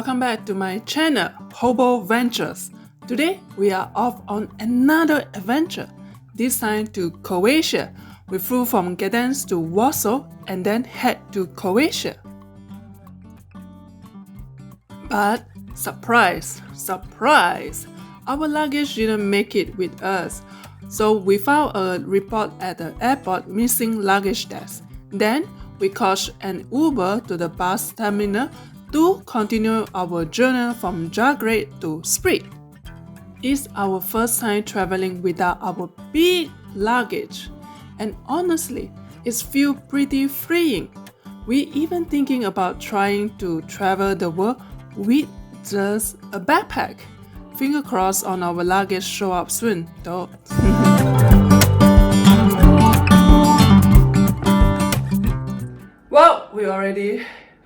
Welcome back to my channel, Hobo Ventures. Today we are off on another adventure, this time to Croatia. We flew from Gdańsk to Warsaw and then head to Croatia. But surprise, surprise! Our luggage didn't make it with us. So we found a report at the airport missing luggage desk. Then we caught an Uber to the bus terminal to continue our journey from Zagreb to Split. It's our first time traveling without our big luggage, and honestly, it feels pretty freeing. We even thinking about trying to travel the world with just a backpack. Finger crossed on our luggage show up soon, though. Well,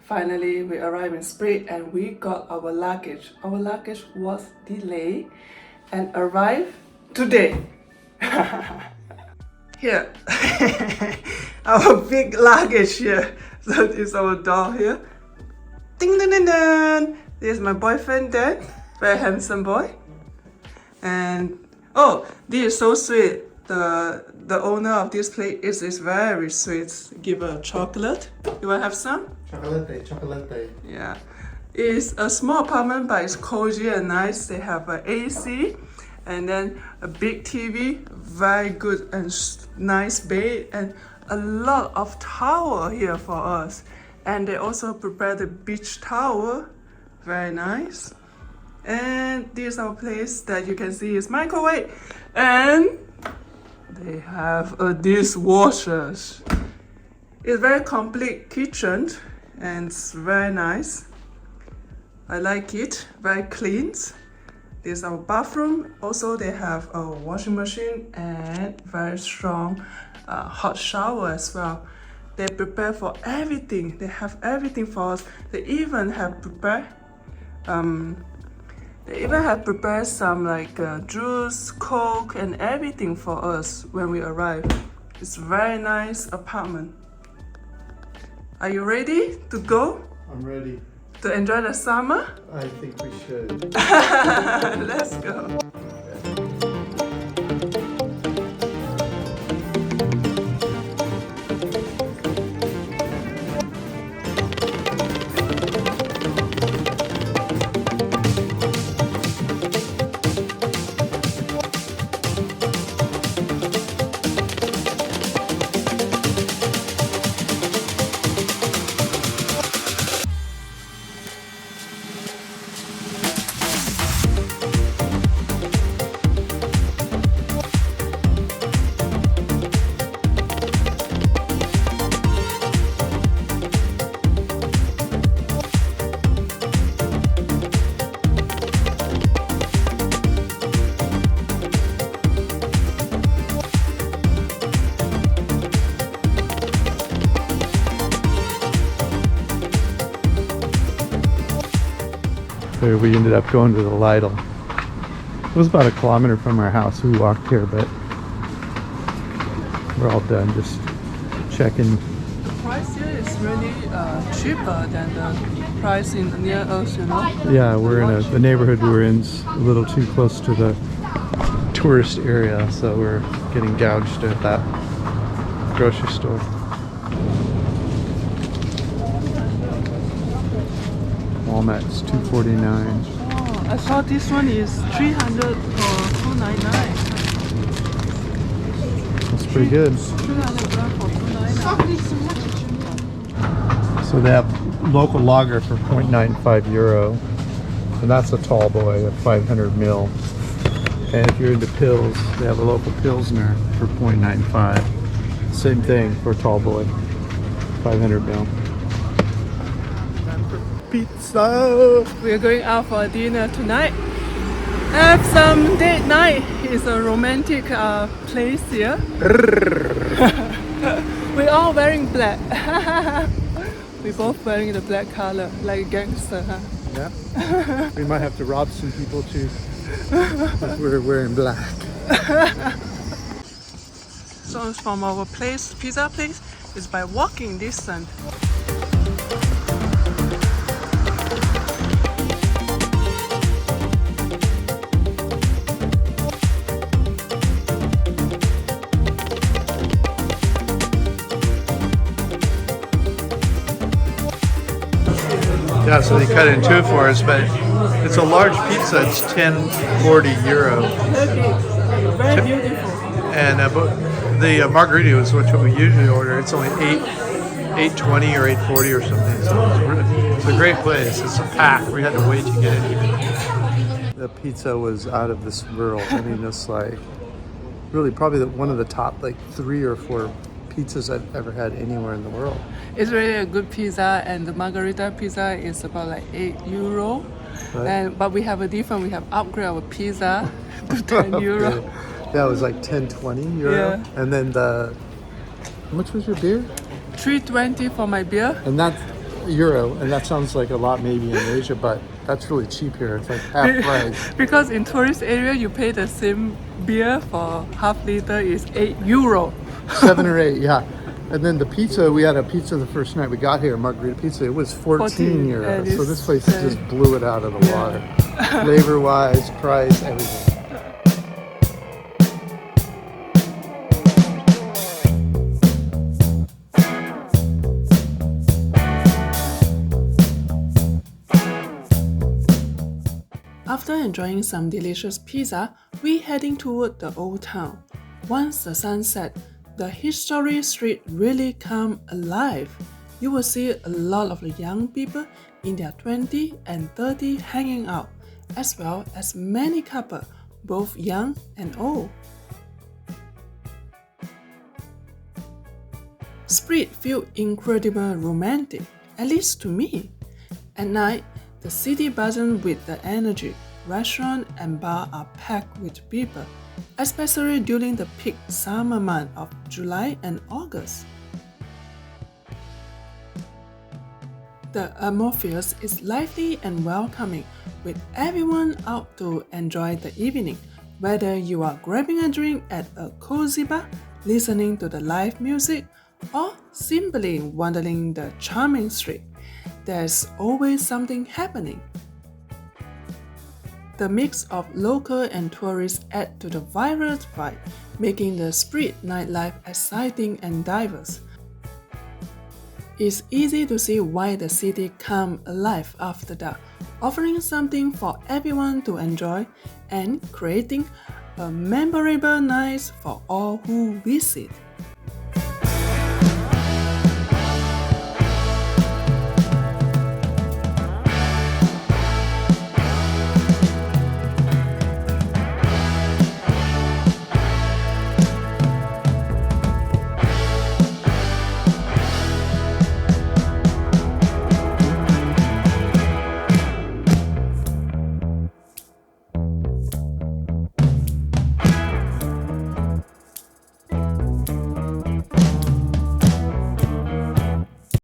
finally we arrived in Split and we got our luggage. Our luggage was delayed and arrived today. Here, our big luggage here. So this is our doll here. Ding ding ding ding. This is my boyfriend Dan, very handsome boy. And oh, this is so sweet. The owner of this place is very sweet. Give a chocolate. You want to have some? Chocolate. Yeah. It's a small apartment, but it's cozy and nice. They have an AC and then a big TV, very good and nice bed, and a lot of towel here for us. And they also prepared the beach towel, very nice. And this is our place that you can see is microwave, and they have a dishwasher. It's very complete kitchen and it's very nice. I like it, very clean. This is our bathroom. Also, they have a washing machine and very strong hot shower as well. They prepare for everything. They have everything for us. They even have prepared some like juice, Coke, and everything for us when we arrive. It's a very nice apartment. Are you ready to go? I'm ready. To enjoy the summer? I think we should. Let's go. We ended up going to the Lidl. It was about 1 kilometer from our house. We walked here, but we're all done just checking. The price here is really cheaper than the price near us, you know? Yeah, we're in the neighborhood we're in's a little too close to the tourist area, so we're getting gouged at that grocery store. Walmart's $2.49. Oh, I thought this one is 300 or 299. That's pretty good. 300 gram for 299. So they have local lager for €0.95, and that's a tall boy, a 500 mil. And if you're into pills, they have a local Pilsner for $0.95. Same thing for a tall boy, 500 mil. Pizza! We're going out for dinner tonight. Have some date night. It's a romantic place here. We're all wearing black. We're both wearing the black color, like a gangster, huh? Yeah. We might have to rob some people too, because we're wearing black. So from our place, pizza place, is by walking distance. Yeah, so they cut it in two for us, but it's a large pizza. It's 1040 euro. Very beautiful. And the margarita is what we usually order. It's only 820 or 840 or something. So it's a great place. It's a pack. We had to wait to get in. The pizza was out of this world. I mean, it's like really probably one of the top like 3 or 4 pizzas I've ever had anywhere in the world. It's really a good pizza, and the margarita pizza is about like 8 euro. Right. But we have a different. We have upgrade our pizza to 10 euro. That was like 10-20 euro. Yeah. And then how much was your beer? 320 for my beer. And that's euro, and that sounds like a lot maybe in Asia, but that's really cheap here. It's like half price. Because in tourist area, you pay the same beer for half liter is 8 euro. 7 or 8, yeah. And then the pizza, we had a pizza the first night we got here, margarita pizza. It was 14 euros. So this place just blew it out of the water. Flavor-wise, price, everything. After enjoying some delicious pizza, we're heading toward the old town. Once the sun set, the historic street really come alive. You will see a lot of young people in their 20s and 30s hanging out, as well as many couples, both young and old. Street feel incredibly romantic, at least to me. At night, the city buzzes with the energy. Restaurants and bars are packed with people, especially during the peak summer month of July and August. The atmosphere is lively and welcoming, with everyone out to enjoy the evening, whether you are grabbing a drink at a cozy bar, listening to the live music, or simply wandering the charming street. There's always something happening. The mix of local and tourists add to the vibrant vibe, making the street nightlife exciting and diverse. It's easy to see why the city comes alive after dark, offering something for everyone to enjoy and creating a memorable night for all who visit.